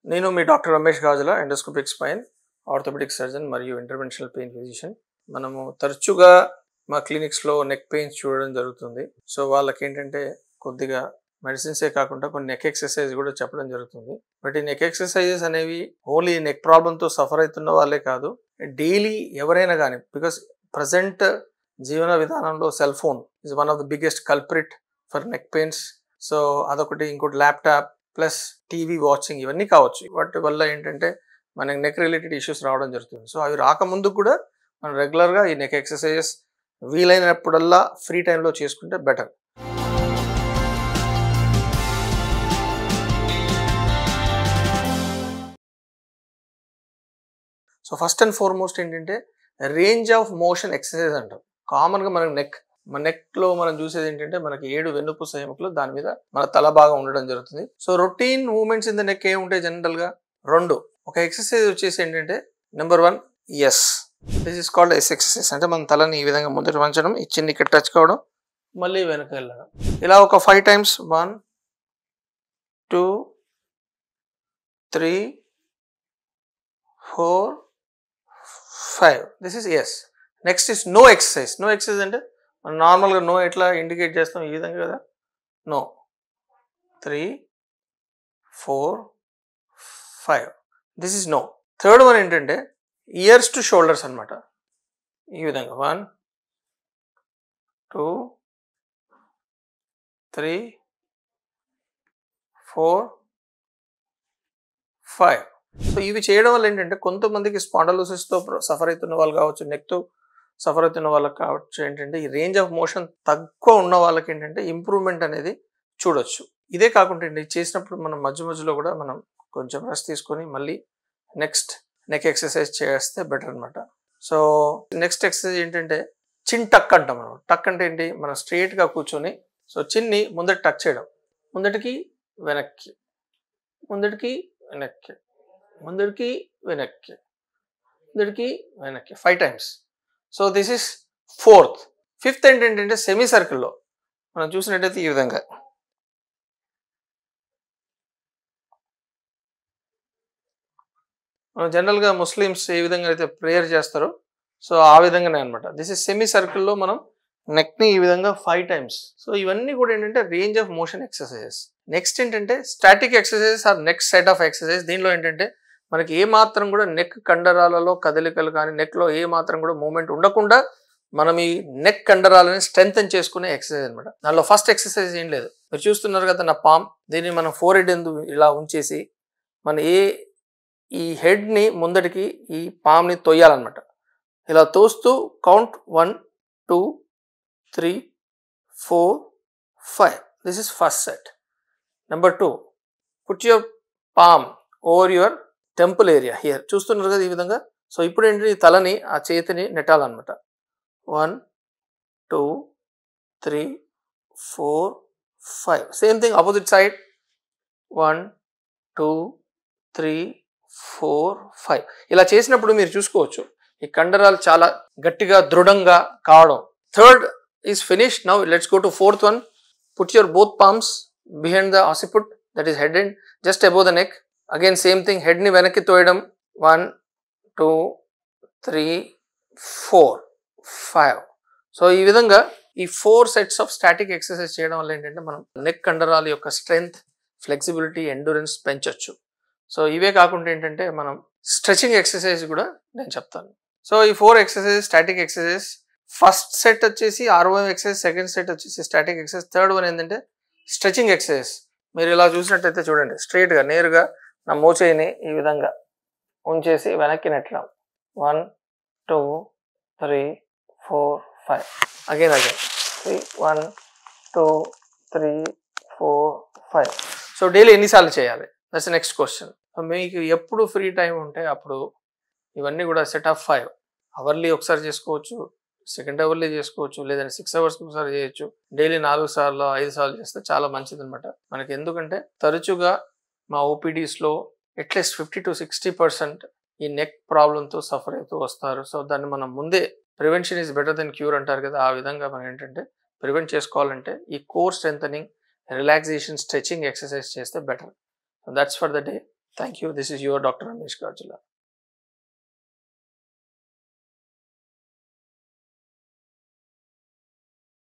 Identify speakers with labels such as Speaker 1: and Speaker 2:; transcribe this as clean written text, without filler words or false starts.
Speaker 1: నేను మీ డాక్టర్ రమేష్ గాజుల endoscopic spine orthopaedic surgeon మరియు interventional pain physician. మనము తరచుగా మా క్లినిక్స్లో నెక్ పెయిన్స్ చూడడం జరుగుతుంది. సో వాళ్ళకి ఏంటంటే కొద్దిగా మెడిసిన్సే కాకుండా కొన్ని నెక్ ఎక్సర్సైజ్ కూడా చెప్పడం జరుగుతుంది. బట్ ఈ నెక్ ఎక్సర్సైజెస్ అనేవి ఓన్లీ నెక్ ప్రాబ్లంతో సఫర్ అవుతున్న వాళ్ళే కాదు, డైలీ ఎవరైనా కానీ, బికాస్ ప్రజెంట్ జీవన విధానంలో cell phone is one of the biggest culprit for neck pains. So అదొకటి, ఇంకోటి ల్యాప్టాప్ ప్లస్ టీవీ వాచింగ్, ఇవన్నీ కావచ్చు. వాటి వల్ల ఏంటంటే మనకి నెక్ రిలేటెడ్ ఇష్యూస్ రావడం జరుగుతుంది. సో అవి రాకముందు కూడా మనం రెగ్యులర్గా ఈ నెక్ ఎక్సర్సైజెస్ వీలైనప్పుడల్లా ఫ్రీ టైంలో చేసుకుంటే better. So first and foremost ఏంటంటే రేంజ్ ఆఫ్ మోషన్ ఎక్సర్సైజ్ అంటాం. కామన్గా మనకి మన నెక్లో మనం చూసేది ఏంటంటే మనకి 7 వెన్నుపూస ఎముకలు, దాని మీద మన తల భాగం ఉండడం జరుగుతుంది. So routine movements in the neck ఏముంటాయి జనరల్గా? 2. ఒక ఎక్సర్సైజ్ వచ్చేసి ఏంటంటే number 1 yes, this is called yes exercise. అంటే మన తలని ఈ విధంగా ముందర వంచడం, ఈ చిన్న ఇక్కడ టచ్ కావడం, మళ్ళీ వెనక వెళ్ళడం. ఇలా ఒక 5 times. 1 2 3 4 5. This is yes. Next is no exercise. No exercise అంటే మనం నార్మల్గా నో ఎట్లా ఇండికేట్ చేస్తాం, ఈ విధంగా కదా. No. 3 4 5. This is no. Third one ఏంటంటే ఇయర్స్ టు షోల్డర్స్ అనమాట. ఈ విధంగా 1 2 3 4 5. సో ఇవి చేయడం వల్ల ఏంటంటే కొంతమందికి స్పాండలోసిస్తో సఫర్ అవుతున్న వాళ్ళు కావచ్చు, నెక్తో సఫర్ అవుతున్న వాళ్ళకి కావచ్చు, ఏంటంటే ఈ రేంజ్ ఆఫ్ మోషన్ తక్కువ ఉన్న వాళ్ళకి ఏంటంటే ఇంప్రూవ్మెంట్ అనేది చూడొచ్చు. ఇదే కాకుండా ఏంటి, చేసినప్పుడు మనం మధ్యలో కూడా మనం కొంచెం రెస్ట్ తీసుకొని మళ్ళీ నెక్స్ట్ నెక్ ఎక్సర్సైజ్ చేస్తే బెటర్ అనమాట. సో నెక్స్ట్ ఎక్సర్సైజ్ ఏంటంటే చిన్ టక్ అంటాం మనం. టక్ అంటే ఏంటి, మనం స్ట్రైట్గా కూర్చొని సో చిన్ని ముందట టక్ చేయడం, ముందటికి వెనక్కి, ముందటికి వెనక్కి, ముందటికి వెనక్కి, ముందటికి వెనక్కి 5 times. So this is 4th. 5th ఏంటంటే సెమీ సర్కిల్లో మనం చూసినట్టయితే ఈ విధంగా మనం జనరల్గా ముస్లిమ్స్ ఏ విధంగా అయితే ప్రేయర్ చేస్తారో సో ఆ విధంగానే అనమాట. దిస్ ఇస్ సెమీ సర్కిల్లో మనం నెక్ని ఈ విధంగా 5 times. సో ఇవన్నీ కూడా ఏంటంటే range of motion exercises. Next ఏంటంటే static exercises or next set of exercise. దీనిలో ఏంటంటే మనకి ఏ మాత్రం కూడా నెక్ కండరాలలో కదలికలు కానీ నెక్లో ఏ మాత్రం కూడా మూమెంట్ ఉండకుండా మనం ఈ నెక్ కండరాలని స్ట్రెంగ్తన్ చేసుకునే ఎక్సర్సైజ్ అనమాట. దానిలో ఫస్ట్ ఎక్సర్సైజ్ ఏం లేదు, మీరు చూస్తున్నారు కదా నా పామ్, దీన్ని మనం ఫోర్హెడ్ ఇలా ఉంచేసి మన ఈ హెడ్ని ముందటికి ఈ పామ్ని తొయ్యాలన్నమాట. ఇలా తోస్తూ count 1 2 3 4 5. This is first set. Number 2, put your palm over your temple area here. చూస్తున్నారు కదా ఈ విధంగా. సో ఇప్పుడు ఏంటి, తలని ఆ చేతిని నెట్టాలన్నమాట. 1 2 3 4 5. Same thing opposite side. 1 2 3 4 5. ఇలా చేసినప్పుడు మీరు చూసుకోవచ్చు ఈ కండరాలు చాలా గట్టిగా దృఢంగా కావడం. Third is finish. Now let's go to 4th one. Put your both palms behind the occiput, that is head and just above the neck. Again same thing, హెడ్ని వెనక్కి తోయడం. 1 2 3 4 5. సో ఈ విధంగా ఈ 4 sets ఆఫ్ స్టాటిక్ ఎక్సర్సైజ్ చేయడం వల్ల ఏంటంటే మనం నెక్ కండరాల యొక్క స్ట్రెంగ్త్, ఫ్లెక్సిబిలిటీ, ఎండ్యూరెన్స్ పెంచవచ్చు. సో ఇవే కాకుండా ఏంటంటే మనం స్ట్రెచింగ్ ఎక్సర్సైజ్ కూడా నేను చెప్తాను. సో ఈ 4 exercise static exercise. First set వచ్చేసి ROM ఎక్సర్సైజ్, సెకండ్ సెట్ వచ్చేసి స్టాటిక్ ఎక్సర్సైజ్, థర్డ్ వన్ ఏంటంటే స్ట్రెచింగ్ ఎక్సర్సైజ్. మీరు ఇలా చూసినట్టయితే చూడండి, స్ట్రైట్గా నేరుగా నా మోచేయిని ఈ విధంగా ఉంచేసి వెనక్కి నెట్టడం. 1 2 3 4 5. అగైన్ 3 1 2 3 4 5. సో డైలీ ఎన్నిసార్లు చేయాలి, దట్స్ నెక్స్ట్ క్వశ్చన్. మీకు ఎప్పుడు ఫ్రీ టైం ఉంటే అప్పుడు ఇవన్నీ కూడా సెట్ ఆఫ్ 5 అవర్లీ ఒకసారి చేసుకోవచ్చు, సెకండ్ అవర్లీ చేసుకోవచ్చు, లేదంటే 6 hours ఒకసారి చేయొచ్చు. డైలీ 4 సార్లు 5 సార్లు చేస్తే చాలా మంచిది అనమాట మనకి. ఎందుకంటే తరచుగా మా ఓపీడీస్లో అట్లీస్ట్ 50 to 60% ఈ నెక్ ప్రాబ్లంతో సఫర్ అవుతూ వస్తారు. సో దాన్ని మనం ముందే, prevention is better than cure అంటారు కదా, ఆ విధంగా మనం ఏంటంటే ప్రివెంట్ చేసుకోవాలంటే ఈ core strengthening, relaxation, stretching exercise చేస్తే better. That's for the day. Thank you. This is your doctor Ramesh గార్జుల.